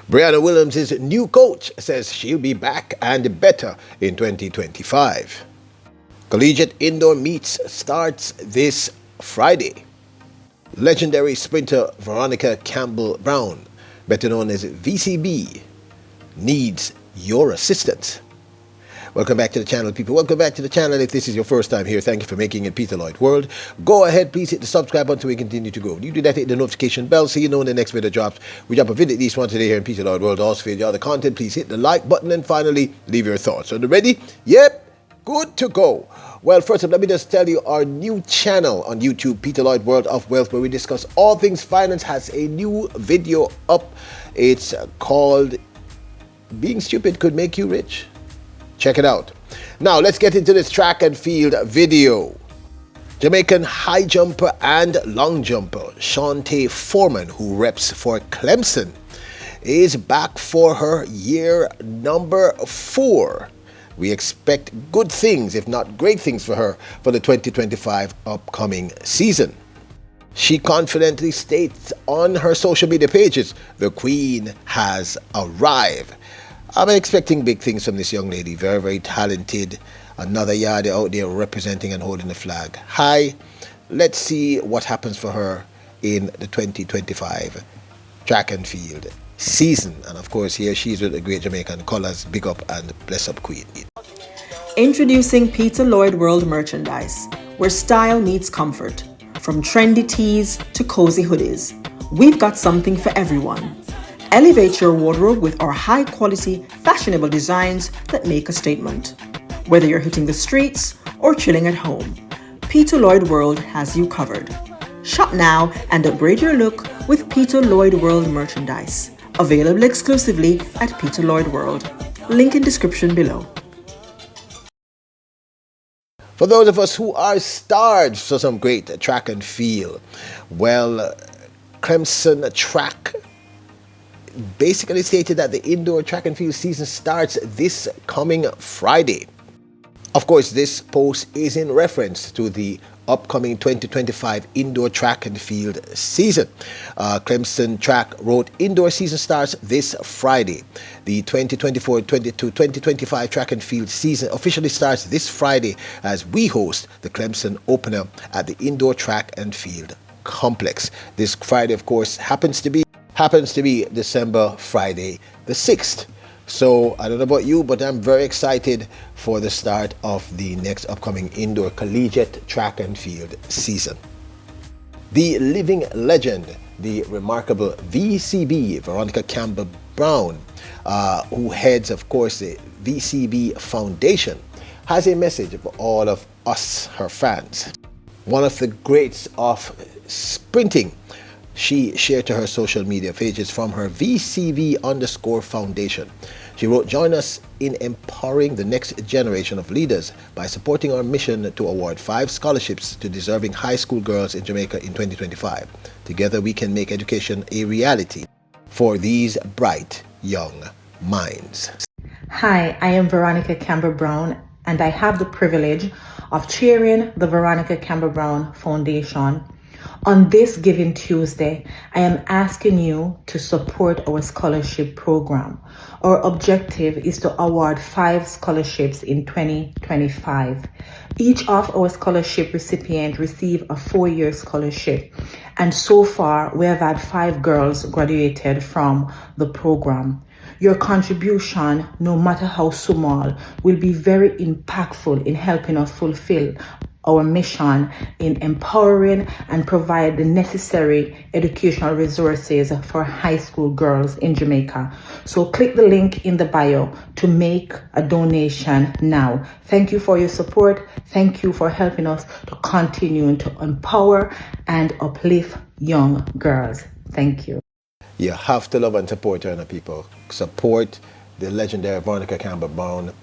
Brianna Williams' new coach says she'll be back and better in 2025. Collegiate indoor meets starts this Friday. Legendary sprinter Veronica Campbell-Brown, better known as VCB, needs your assistance. Welcome back to the channel, people. Welcome back to the channel. If this is your first time here, thank you for making it Peter Lloyd World. Go ahead, please hit the subscribe button so we continue to grow. You do that, hit the notification bell so you know when the next video drops. We drop a video at least once today here in Peter Lloyd World. Also, for the other content, please hit the like button and finally leave your thoughts. Are you ready? Yep, good to go. Well, first up, let me just tell you our new channel on YouTube, Peter Lloyd World of Wealth, where we discuss all things finance, has a new video up. It's called Being Stupid Could Make You Rich. Check it out. Now, let's get into this track and field video. Jamaican high jumper and long jumper Shantae Foreman, who reps for Clemson, is back for her year number 4. We expect good things, if not great things, for her for the 2025 upcoming season. She confidently states on her social media pages, "The Queen has arrived." I'm expecting big things from this young lady. Very, very talented. Another yardie out there representing and holding the flag high. Let's see what happens for her in the 2025 track and field season. And of course, here she's with the great Jamaican colors. Big up and bless up, Queen. Introducing Peter Lloyd World merchandise, where style meets comfort. From trendy tees to cozy hoodies, we've got something for everyone. Elevate your wardrobe with our high-quality, fashionable designs that make a statement. Whether you're hitting the streets or chilling at home, Peter Lloyd World has you covered. Shop now and upgrade your look with Peter Lloyd World merchandise. Available exclusively at Peter Lloyd World. Link in description below. For those of us who are starved for some great track and field, well, Clemson Track basically stated that the indoor track and field season starts this coming Friday. Of course, this post is in reference to the upcoming 2025 indoor track and field season. Clemson Track wrote, "Indoor season starts this Friday. The 2024-2025 track and field season officially starts this Friday as we host the Clemson opener at the indoor track and field complex." This Friday, of course, happens to be December Friday the 6th. So I don't know about you, but I'm very excited for the start of the next upcoming indoor collegiate track and field season. The living legend, the remarkable VCB, Veronica Campbell-Brown, who heads, of course, the VCB Foundation, has a message for all of us, her fans. One of the greats of sprinting, she shared to her social media pages from her VCB_Foundation. She wrote, "Join us in empowering the next generation of leaders by supporting our mission to award 5 scholarships to deserving high school girls in Jamaica in 2025. Together we can make education a reality for these bright young minds." Hi, I am Veronica Campbell-Brown, and I have the privilege of chairing the Veronica Campbell-Brown Foundation. On this Giving Tuesday, I am asking you to support our scholarship program. Our objective is to award 5 scholarships in 2025. Each of our scholarship recipients receive a 4-year scholarship, and so far we have had 5 girls graduated from the program. Your contribution, no matter how small, will be very impactful in helping us fulfill our mission in empowering and provide the necessary educational resources for high school girls in Jamaica. So click the link in the bio to make a donation now. Thank you for your support. Thank you for helping us to continue to empower and uplift young girls. Thank you. You have to love and support her, people. Support the legendary Veronica Campbell-Brown.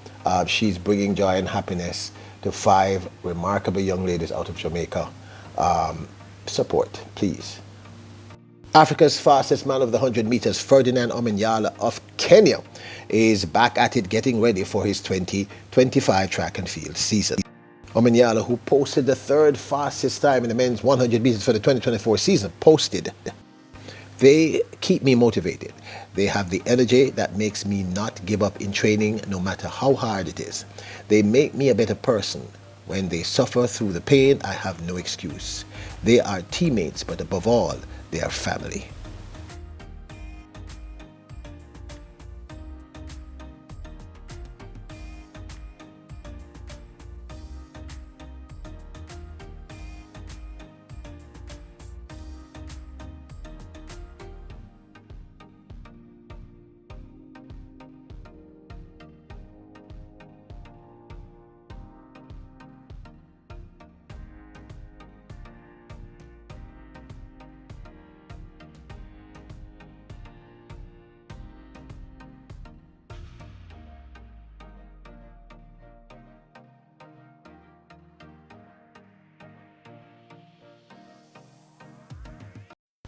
She's bringing joy and happiness to 5 remarkable young ladies out of Jamaica. Support, please. Africa's fastest man of the 100 meters, Ferdinand Omanyala of Kenya, is back at it getting ready for his 2025 track and field season. Omanyala, who posted the 3rd fastest time in the men's 100 meters for the 2024 season, posted They keep me motivated. They have the energy that makes me not give up in training no matter how hard it is. They make me a better person. When they suffer through the pain, I have no excuse. They are teammates, but above all, they are family.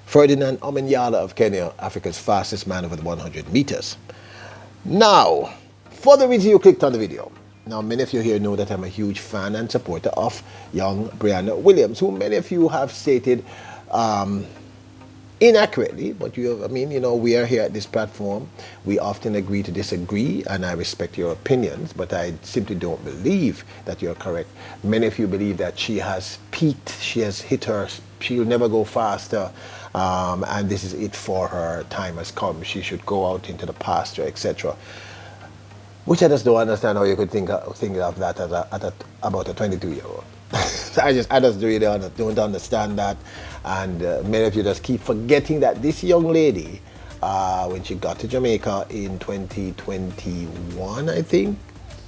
Ferdinand Omanyala of Kenya, Africa's fastest man over the 100 meters. Now, for the reason you clicked on the video. Now, many of you here know that I'm a huge fan and supporter of young Brianna Williams, who many of you have stated inaccurately, but we are here at this platform. We often agree to disagree, and I respect your opinions, but I simply don't believe that you're correct. Many of you believe that she has peaked, she has hit her, she'll never go faster, and this is it for her, time has come, she should go out into the pasture, etc. Which I just don't understand how you could think of that as about a 22-year-old. I just really don't understand that, and many of you just keep forgetting that this young lady, when she got to Jamaica in 2021, I think,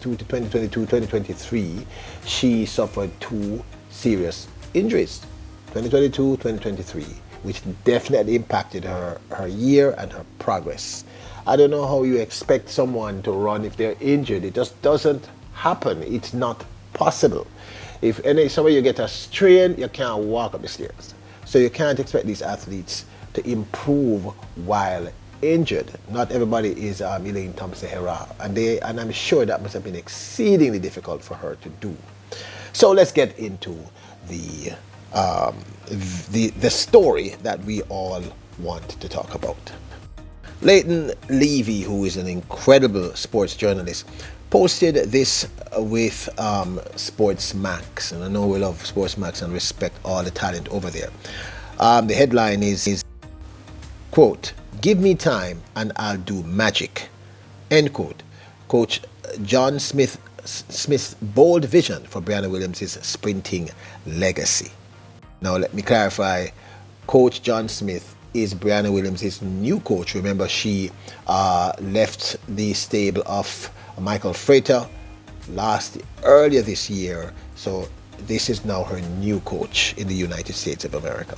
to 2022, 2023, she suffered 2 serious injuries, 2022, 2023, which definitely impacted her year and her progress. I don't know how you expect someone to run if they're injured. It just doesn't happen. It's not possible. If somewhere you get a strain, you can't walk up the stairs. So you can't expect these athletes to improve while injured. Not everybody is Elaine Thompson-Herah, and I'm sure that must have been exceedingly difficult for her to do. So let's get into the story that we all want to talk about. Leighton Levy, who is an incredible sports journalist, posted this with Sports Max, and I know we love Sports Max and respect all the talent over there. The headline is quote, "Give me time and I'll do magic," end quote. Coach John Smith's bold vision for Brianna Williams' sprinting legacy. Now let me clarify, Coach John Smith is Brianna Williams' new coach. Remember, she left the stable of Michael Frater earlier this year, so this is now her new coach in the United States of America.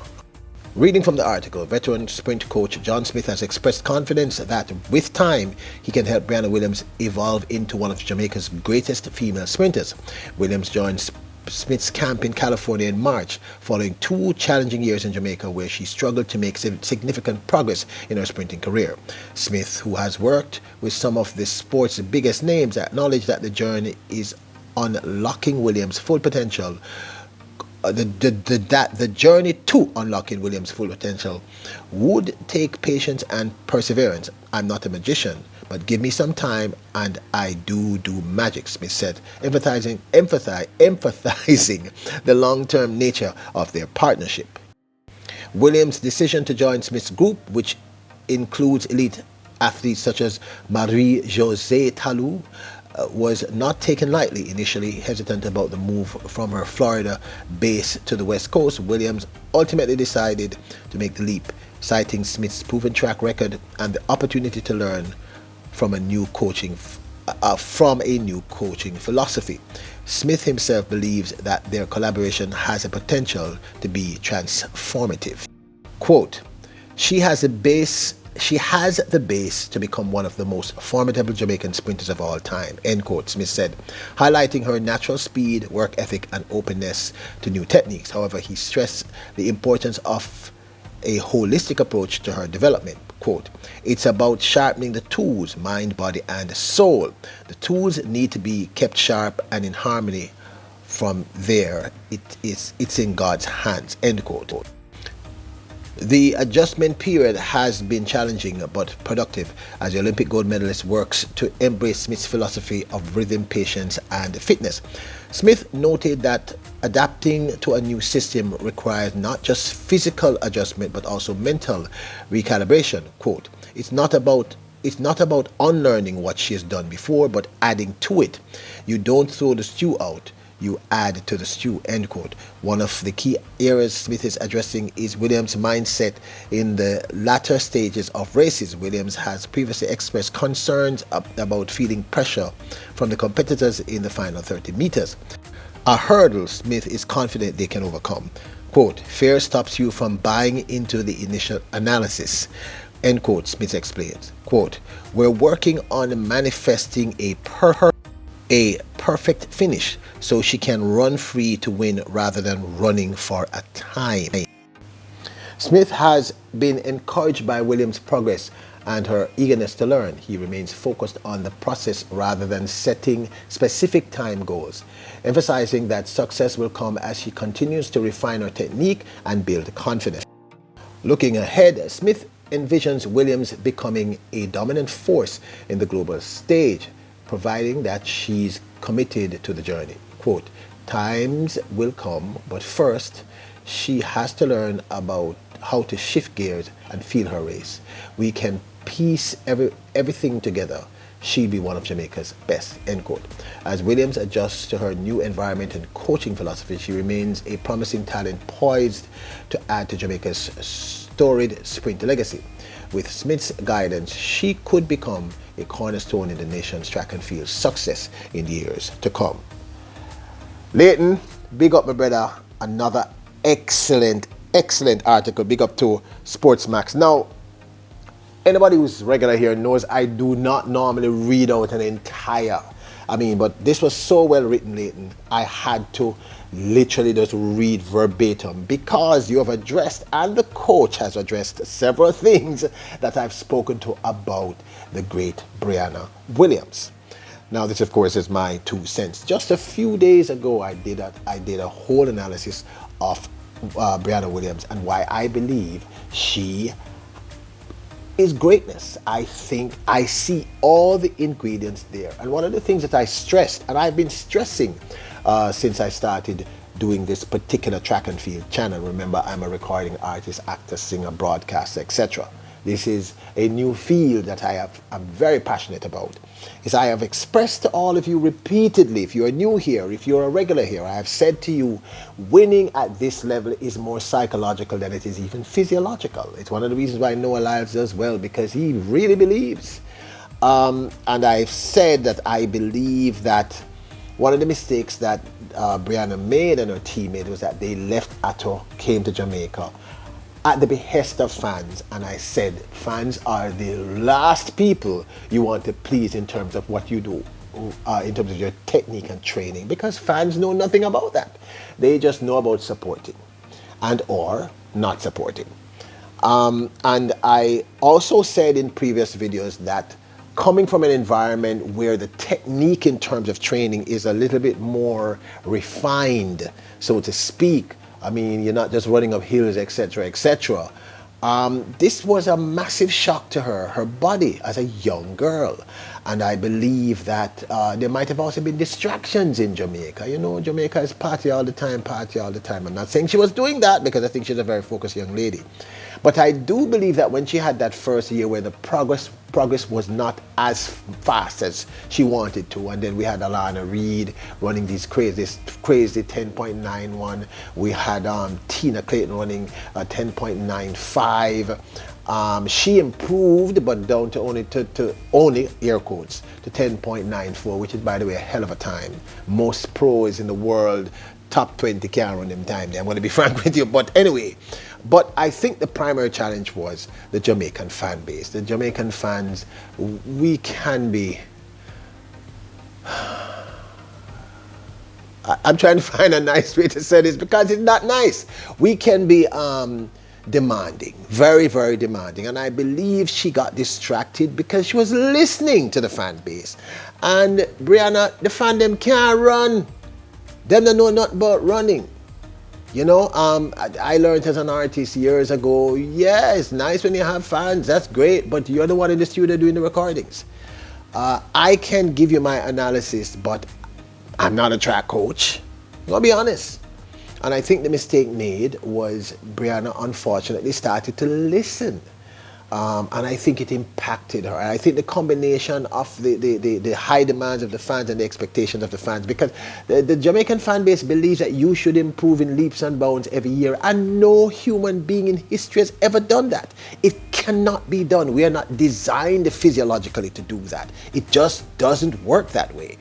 Reading from the article, veteran sprint coach John Smith has expressed confidence that with time, he can help Brianna Williams evolve into one of Jamaica's greatest female sprinters. Williams joins Smith's camp in California in March, following 2 challenging years in Jamaica where she struggled to make significant progress in her sprinting career. Smith, who has worked with some of the sport's biggest names, acknowledged that the journey is unlocking Williams' full potential. The journey to unlocking Williams' full potential would take patience and perseverance. "I'm not a magician, but give me some time and I do magic," Smith said, emphasizing the long-term nature of their partnership. Williams' decision to join Smith's group, which includes elite athletes such as Marie-Josée Talou, was not taken lightly. Initially hesitant about the move from her Florida base to the West Coast, Williams ultimately decided to make the leap, citing Smith's proven track record and the opportunity to learn from a new coaching philosophy. Smith himself believes that their collaboration has a potential to be transformative. Quote, She has the base to become one of the most formidable Jamaican sprinters of all time," end quote, Smith said, highlighting her natural speed, work ethic, and openness to new techniques. However, he stressed the importance of a holistic approach to her development. Quote, "It's about sharpening the tools, mind, body, and soul. The tools need to be kept sharp and in harmony. From there, it's in God's hands," end quote. The adjustment period has been challenging but productive as the Olympic gold medalist works to embrace Smith's philosophy of rhythm, patience, and fitness. Smith noted that adapting to a new system requires not just physical adjustment but also mental recalibration. Quote, it's not about unlearning what she has done before, but adding to it. You don't throw the stew out, you add to the stew, end quote. One of the key areas Smith is addressing is Williams' mindset in the latter stages of races. Williams has previously expressed concerns about feeling pressure from the competitors in the final 30 meters. A hurdle Smith is confident they can overcome. Quote, fear stops you from buying into the initial analysis. End quote, Smith explains. Quote, we're working on manifesting a perfect finish so she can run free to win rather than running for a time. Smith has been encouraged by Williams' progress and her eagerness to learn. He remains focused on the process rather than setting specific time goals, emphasizing that success will come as she continues to refine her technique and build confidence. Looking ahead, Smith envisions Williams becoming a dominant force in the global stage, providing that she's committed to the journey. Quote, times will come, but first she has to learn about how to shift gears and feel her race. We can piece everything together. She'll be one of Jamaica's best, end quote. As Williams adjusts to her new environment and coaching philosophy, she remains a promising talent poised to add to Jamaica's storied sprint legacy. With Smith's guidance, she could become a cornerstone in the nation's track and field success in the years to come. Leighton, big up my brother. Another excellent article. Big up to Sportsmax. Now, anybody who's regular here knows I do not normally read out an entire, but this was so well written, Leighton. I had to literally just read verbatim because you have addressed, and the coach has addressed, several things that I've spoken to about the great Brianna Williams. Now, this, of course, is my 2 cents. Just a few days ago, I did a whole analysis of Brianna Williams and why I believe she is greatness. I think I see all the ingredients there. And one of the things that I stressed, and I've been stressing since I started doing this particular track and field channel. Remember, I'm a recording artist, actor, singer, broadcaster, etc. This is a new field that I'm very passionate about. Is I have expressed to all of you repeatedly, if you're new here, if you're a regular here, I have said to you, winning at this level is more psychological than it is even physiological. It's one of the reasons why Noah Lyles does well, because he really believes. And I've said that I believe that one of the mistakes that Brianna made and her team made was that they left Atto, came to Jamaica at the behest of fans, and I said fans are the last people you want to please in terms of what you do, in terms of your technique and training, because fans know nothing about that. They just know about supporting and or not supporting. And I also said in previous videos that coming from an environment where the technique in terms of training is a little bit more refined, so to speak, you're not just running up hills, etc., etc. This was a massive shock to her body as a young girl. And I believe that there might have also been distractions in Jamaica. You know, Jamaica is party all the time. I'm not saying she was doing that, because I think she's a very focused young lady. But I do believe that when she had that first year where the progress was not as fast as she wanted to, and then we had Alana Reid running these crazy 10.91. We had Tina Clayton running 10.95. She improved, but down to only air quotes to 10.94, which is, by the way, a hell of a time. Most pros in the world, top 20, can't run them time. I'm going to be frank with you, but anyway. But I think the primary challenge was the Jamaican fan base. The Jamaican fans, we can be... I'm trying to find a nice way to say this because it's not nice. We can be demanding, very, very demanding. And I believe she got distracted because she was listening to the fan base. And Brianna, the fan them can't run. Them don't know nothing about running. I learned as an artist years ago, yeah, it's nice when you have fans, that's great, but you're the one in the studio doing the recordings. I can give you my analysis, but I'm not a track coach. I'll be honest. And I think the mistake made was Brianna unfortunately started to listen. And I think it impacted her. I think the combination of the high demands of the fans and the expectations of the fans, because the Jamaican fan base believes that you should improve in leaps and bounds every year, and no human being in history has ever done that. It cannot be done. We are not designed physiologically to do that. It just doesn't work that way.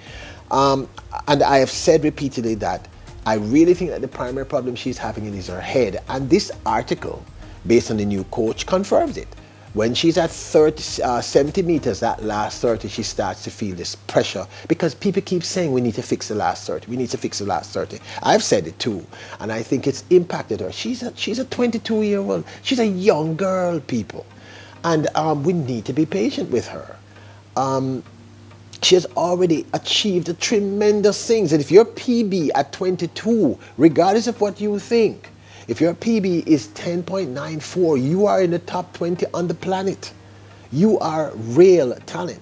And I have said repeatedly that I really think that the primary problem she's having is her head. And this article, based on the new coach, confirms it. When she's at 70 meters, that last 30, she starts to feel this pressure because people keep saying we need to fix the last 30. We need to fix the last 30. I've said it too, and I think it's impacted her. She's a 22-year-old. She's a young girl, people, and we need to be patient with her. She has already achieved tremendous things, and if your PB at 22, regardless of what you think, if your PB is 10.94, you are in the top 20 on the planet. You are real talent.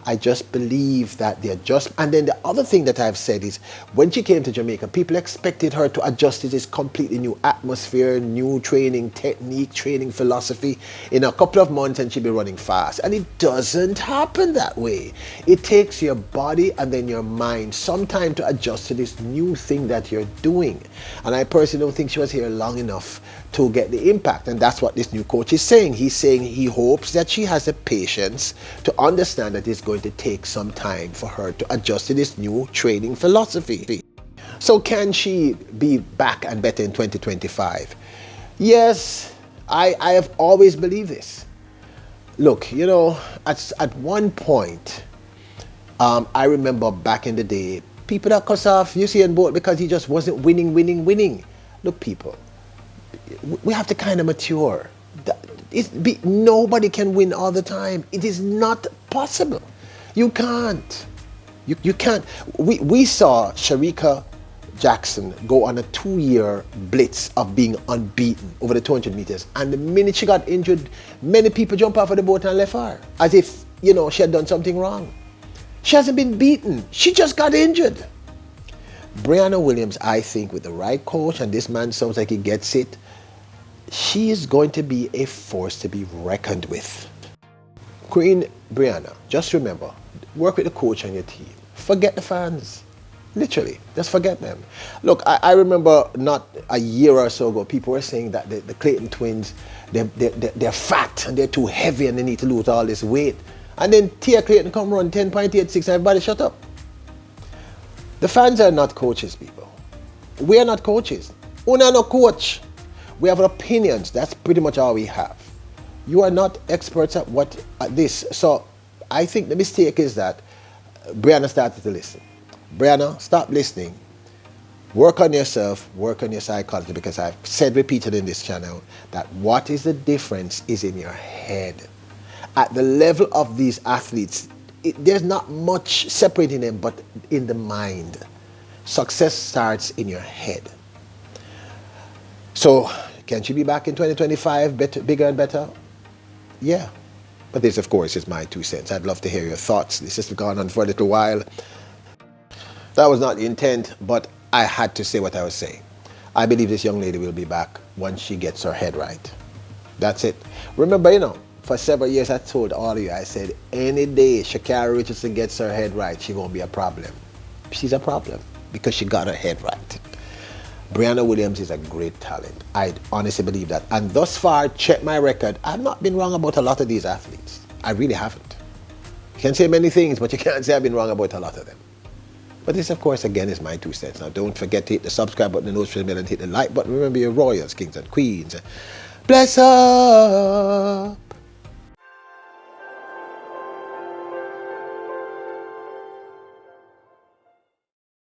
I just believe that the adjustment, and then the other thing that I've said is when she came to Jamaica, people expected her to adjust to this completely new atmosphere, new training technique, training philosophy in a couple of months, and she'll be running fast. And it doesn't happen that way. It takes your body and then your mind some time to adjust to this new thing that you're doing. And I personally don't think she was here long enough to get the impact, and that's what this new coach is saying. He's saying he hopes that she has the patience to understand that it's going to take some time for her to adjust to this new training philosophy. So can she be back and better in 2025? Yes, I have always believed this. Look, at one point, I remember back in the day, people that cuss off Usain Bolt because he just wasn't winning. Look, people, we have to kind of mature. Nobody can win all the time. It is not possible. You can't. You can't. We saw Sharika Jackson go on a 2-year blitz of being unbeaten over the 200 meters. And the minute she got injured, many people jumped off of the boat and left her. As if, she had done something wrong. She hasn't been beaten. She just got injured. Brianna Williams, I think, with the right coach, and this man sounds like he gets it, she is going to be a force to be reckoned with. Queen Brianna, just remember, work with the coach on your team. Forget the fans. Literally, just forget them. Look, I remember not a year or so ago, people were saying that the Clayton twins, they're fat and they're too heavy and they need to lose all this weight. And then Tia Clayton come run 10.86 and everybody shut up. The fans are not coaches, people. We are not coaches. We're not no coach. We have opinions. That's pretty much all we have. You are not experts at this. So I think the mistake is that Brianna started to listen. Brianna, stop listening. Work on yourself. Work on your psychology, because I've said repeatedly in this channel that what is the difference is in your head. At the level of these athletes, there's not much separating them, but in the mind. Success starts in your head. So, can she be back in 2025 bigger and better? Yeah. But this, of course, is my 2 cents. I'd love to hear your thoughts. This has gone on for a little while. That was not the intent, but I had to say what I was saying. I believe this young lady will be back once she gets her head right. That's it. Remember, for several years I told all of you, I said, any day Shakira Richardson gets her head right, she won't be a problem. She's a problem because she got her head right. Brianna Williams is a great talent. I honestly believe that. And thus far, check my record, I've not been wrong about a lot of these athletes. I really haven't. You can say many things, but you can't say I've been wrong about a lot of them. But this, of course, again, is my 2 cents. Now, don't forget to hit the subscribe button, the notification bell, and hit the like button. Remember, your royals, kings, and queens. Bless her.